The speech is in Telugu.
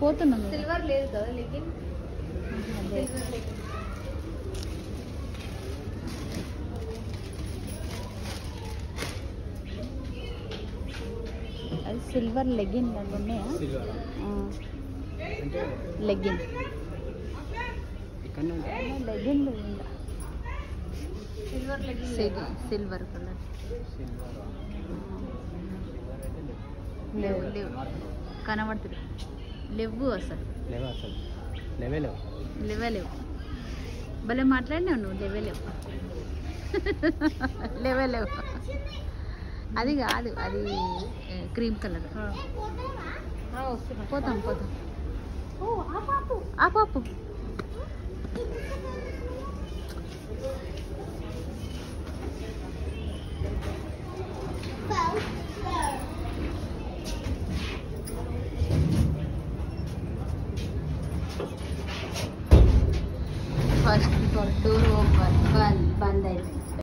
పోతున్నాను. సిల్వర్ లేదు కదా లెగిన్. అది సిల్వర్ లెగిన్ లాగా ఉన్నాయా? లెగిన్ లెగిన్ ఉందా? సిల్వర్ లెగిన్ సిల్వర్ కలర్ లేవు లేవు కనబడుతుంది. లేవు అసలు లేవే లేవు. భలే మాట్లాడినావు నువ్వు. లేవే లేవు లేవే లేవు. అది కాదు, అది క్రీమ్ కలర్. పోతాం పోతాం. ఆ పాపు ఫస్ట్ డోర్ ఓపెన్ బంద్ అయింది.